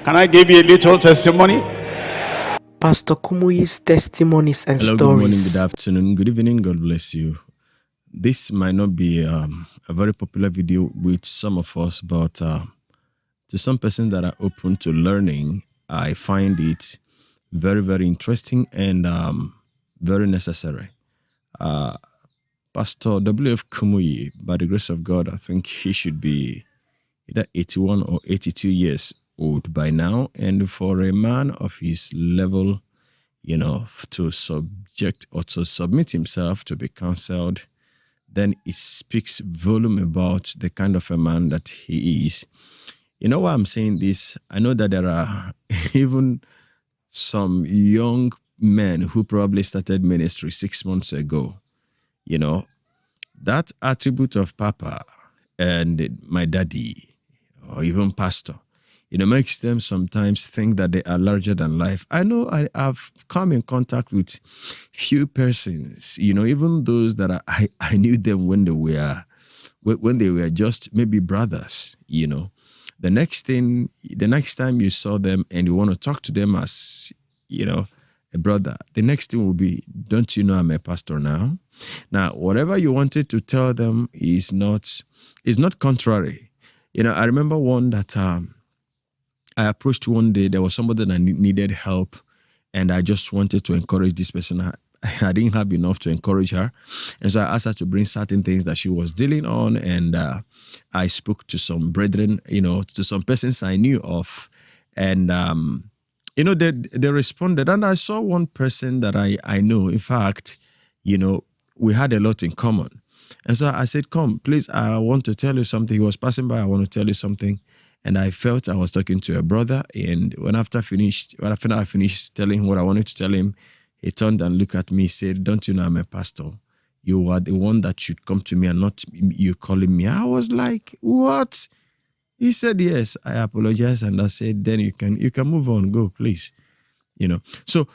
Can I give you a little testimony? Pastor Kumuyi's testimonies and Hello, stories. good morning, good afternoon, good evening. God bless you. This might not be a very popular video with some of us, but to some persons that are open to learning, I find it very, very interesting and very necessary. Pastor W.F. Kumuyi, by the grace of God, I think he should be either 81 or 82 years old by now. And for a man of his level, to subject or to submit himself to be counseled, then it speaks volume about the kind of a man that he is. You know why I'm saying this? I know that there are even some young men who probably started ministry 6 months ago. That attribute of Papa and my daddy, or even pastor, makes them sometimes think that they are larger than life. I know I have come in contact with few persons, even those that I knew them when they were just maybe brothers, The next time you saw them and you want to talk to them as, a brother, the next thing will be, don't you know I'm a pastor now? Now, whatever you wanted to tell them is not contrary. I remember one that I approached one day. There was somebody that needed help, and I just wanted to encourage this person. I didn't have enough to encourage her, and so I asked her to bring certain things that she was dealing on, and I spoke to some brethren, to some persons I knew of, and they responded, and I saw one person that I know. In fact, we had a lot in common. And so I said, come, please, I want to tell you something. He was passing by, I want to tell you something. And I felt I was talking to a brother. And when I finished telling him what I wanted to tell him, he turned and looked at me, he said, don't you know I'm a pastor? You are the one that should come to me and not you calling me. I was like, what? He said, yes. I apologized. And I said, then you can move on, go, please. So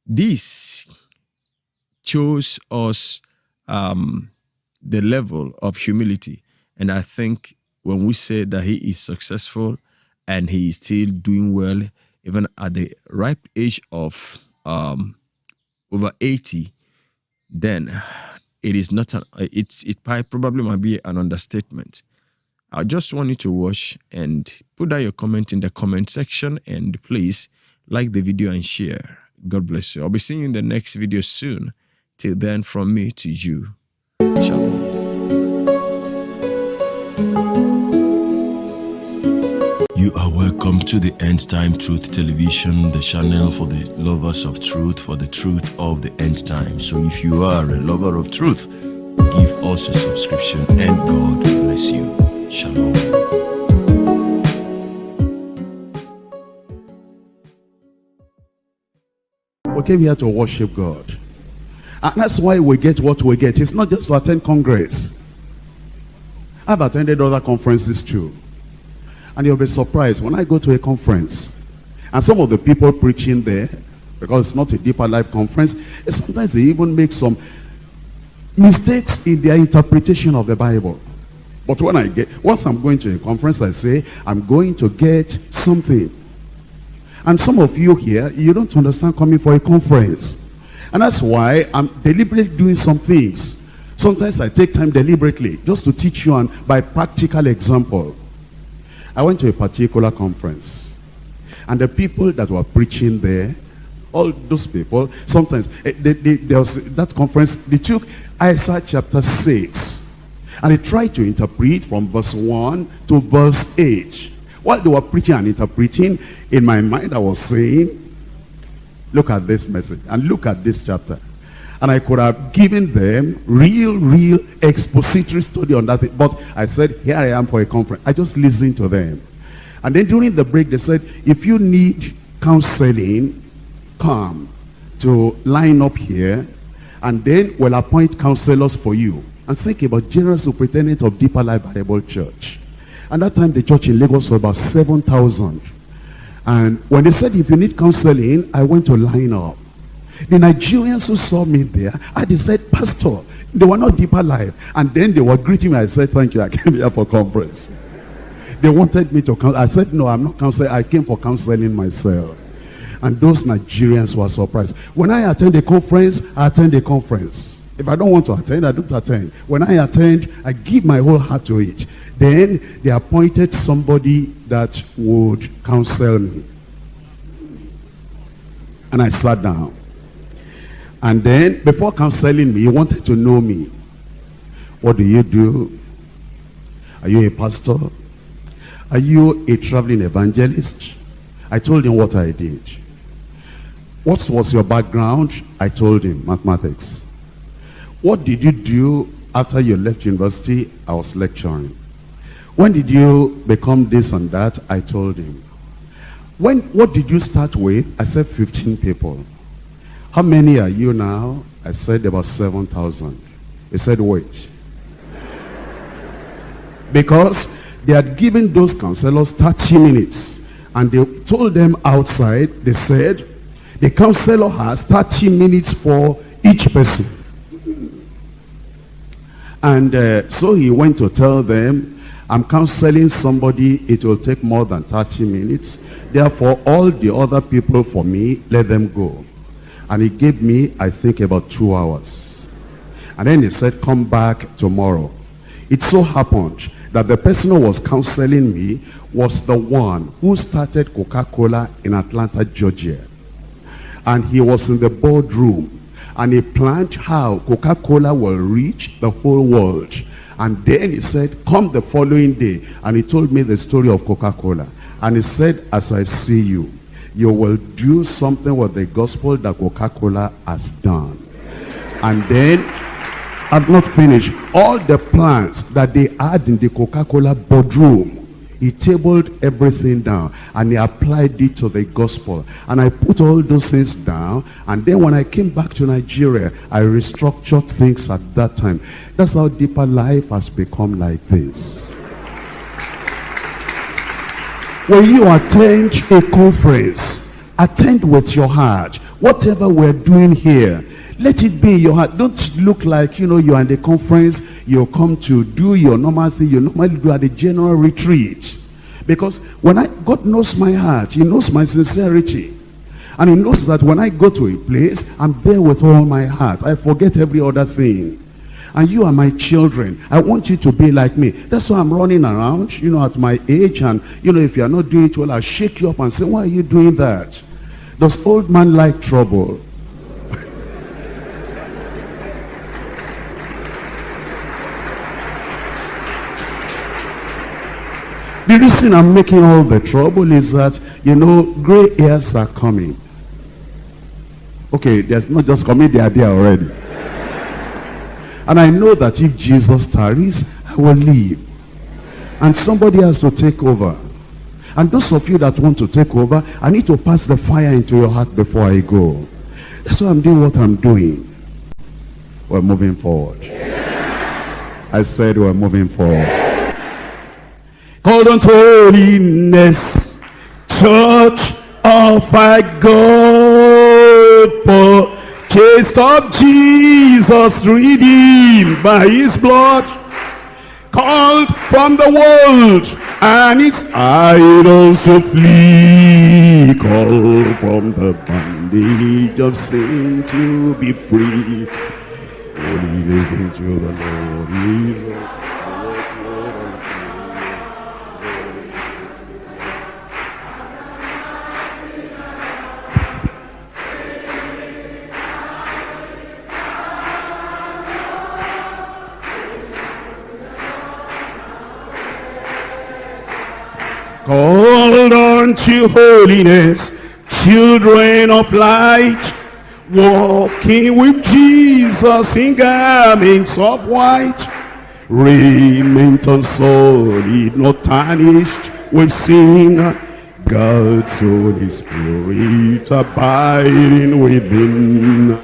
this shows us the level of humility. And I think when we say that he is successful and he is still doing well, even at the ripe age of over 80, then it is not it probably might be an understatement. I just want you to watch and put down your comment in the comment section, and please like the video and share. God bless you. I'll be seeing you in the next video soon. Till then, from me to you. Shalom. You are welcome to the End Time Truth Television, the channel for the lovers of truth, for the truth of the end time. So if you are a lover of truth, give us a subscription, and God bless you. Shalom. We came here to worship God. And that's why we get what we get. It's not just to attend Congress. I've attended other conferences too. And you'll be surprised when I go to a conference and some of the people preaching there, because it's not a deeper life conference, sometimes they even make some mistakes in their interpretation of the Bible. But once I'm going to a conference, I say, I'm going to get something. And some of you here, you don't understand coming for a conference. And that's why I'm deliberately doing some things. Sometimes I take time deliberately just to teach you by practical example. I went to a particular conference, and the people that were preaching there, all those people, sometimes there was that conference, they took Isaiah chapter 6, and they tried to interpret from verse 1 to verse 8. While they were preaching and interpreting, in my mind I was saying, look at this message and look at this chapter. And I could have given them real expository study on that thing. But I said, here I am for a conference. I just listened to them. And then during the break, they said, if you need counseling, come to line up here. And then we'll appoint counselors for you. And think about General Superintendent of Deeper Life Bible Church. And that time, the church in Lagos was about 7,000. And when they said, if you need counseling, I went to line up. The Nigerians who saw me there, they said, Pastor, they were not Deeper Life. And then they were greeting me. I said, thank you, I came here for conference. They wanted me to counsel. I said, no, I'm not counseling. I came for counseling myself. And those Nigerians were surprised. When I attend a conference, I attend a conference. If I don't want to attend, I don't attend. When I attend, I give my whole heart to it. Then they appointed somebody that would counsel me. And I sat down. And then, before counseling me, he wanted to know me. What do you do? Are you a pastor? Are you a traveling evangelist? I told him what I did. What was your background? I told him, mathematics. What did you do after you left university? I was lecturing. When did you become this and that? I told him. What did you start with? I said 15 people. How many are you now? I said about 7,000. He said, wait. Because they had given those counselors 30 minutes. And they told them outside, they said, the counselor has 30 minutes for each person. And so he went to tell them, I'm counseling somebody, it will take more than 30 minutes. Therefore, all the other people for me, let them go. And he gave me, I think, about 2 hours. And then he said, come back tomorrow. It so happened that the person who was counseling me was the one who started Coca-Cola in Atlanta, Georgia. And he was in the boardroom. And he planned how Coca-Cola will reach the whole world. And then he said, come the following day. And he told me the story of Coca-Cola. And he said, as I see you, you will do something with the gospel that Coca-Cola has done. And then, I've not finished. All the plans that they had in the Coca-Cola boardroom, he tabled everything down and he applied it to the gospel. And I put all those things down. And then when I came back to Nigeria, I restructured things at that time. That's how Deeper Life has become like this. When you attend a conference, attend with your heart. Whatever we're doing here, let it be in your heart. Don't look like, you're in the conference, you come to do your normal thing you normally do at the general retreat. Because God knows my heart, he knows my sincerity. And he knows that when I go to a place, I'm there with all my heart. I forget every other thing. And you are my children. I want you to be like me. That's why I'm running around, at my age. And, if you're not doing it well, I'll shake you up and say, why are you doing that? Does old man like trouble? The reason I'm making all the trouble is that, gray hairs are coming. Okay, there's not just coming, they are there already. And I know that if Jesus tarries, I will leave. And somebody has to take over. And those of you that want to take over, I need to pass the fire into your heart before I go. That's why I'm doing what I'm doing. We're moving forward. I said we're moving forward. Called unto holiness, church of our God, purchased of Jesus, redeemed by his blood, called from the world, and its idols to flee, called from the bondage of sin to be free. Holy, listen to the Lord, he is called unto holiness, children of light, walking with Jesus in garments of white, raiment unsullied, not tarnished with sin, God's Holy Spirit abiding within.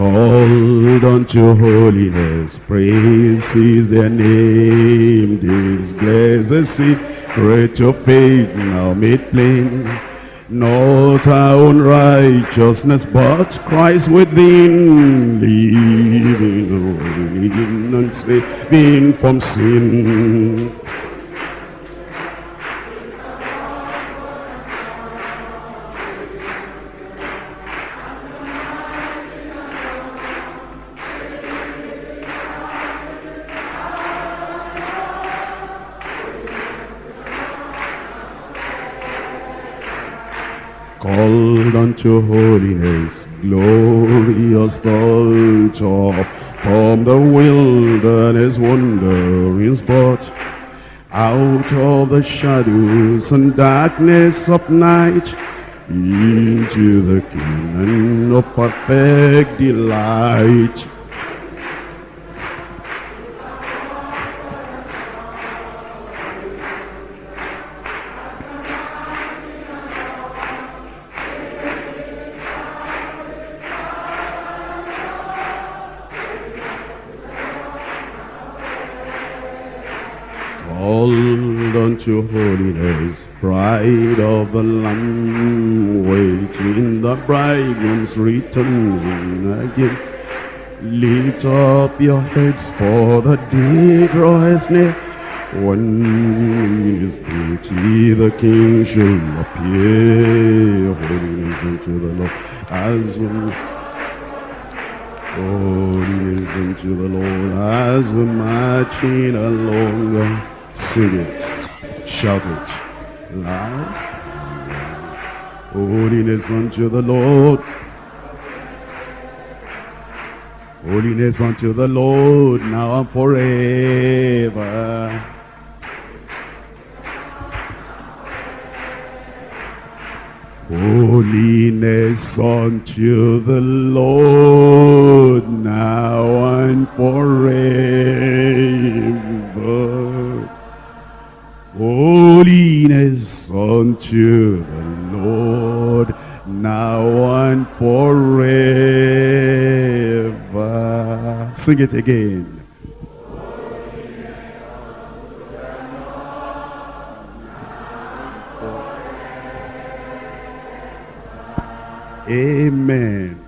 called unto holiness, praise is their name. This blessed secret of faith now made plain, not our own righteousness, but Christ within, living and saving from sin. Called unto holiness, glorious thought of from the wilderness wanderings brought out of the shadows and darkness of night into the kingdom of perfect delight. Called unto holiness, bride of the Lamb, waiting the bridegroom's return again. Lift up your heads, for the day draweth near, when in his beauty the King shall appear. Holiness unto the Lord, as we holiness unto the Lord, as we're marching along. Sing it, shout it loud. Holiness unto the Lord. Holiness unto the Lord, now and forever. Holiness unto the Lord, now and forever. Holiness unto the Lord, now and forever. Sing it again. Amen.